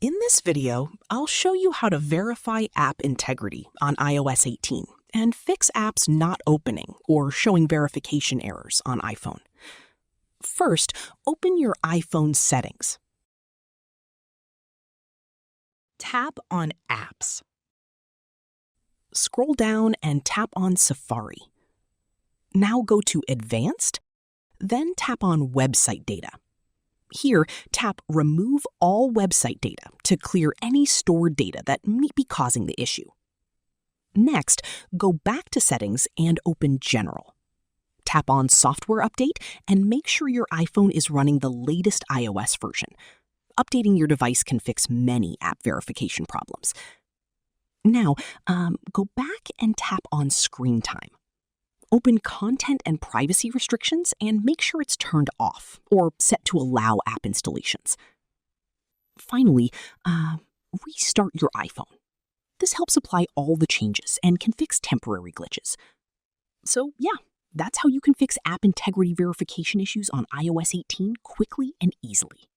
In this video, I'll show you how to verify app integrity on iOS 18 and fix apps not opening or showing verification errors on iPhone. First, open your iPhone settings. Tap on Apps. Scroll down and tap on Safari. Now go to Advanced, then tap on Website Data. Here, tap Remove All Website Data to clear any stored data that may be causing the issue. Next, go back to Settings and open General. Tap on Software Update and make sure your iPhone is running the latest iOS version. Updating your device can fix many app verification problems. Now, go back and tap on Screen Time. Open Content and Privacy Restrictions and make sure it's turned off or set to allow app installations. Finally, restart your iPhone. This helps apply all the changes and can fix temporary glitches. So yeah, that's how you can fix app integrity verification issues on iOS 18 quickly and easily.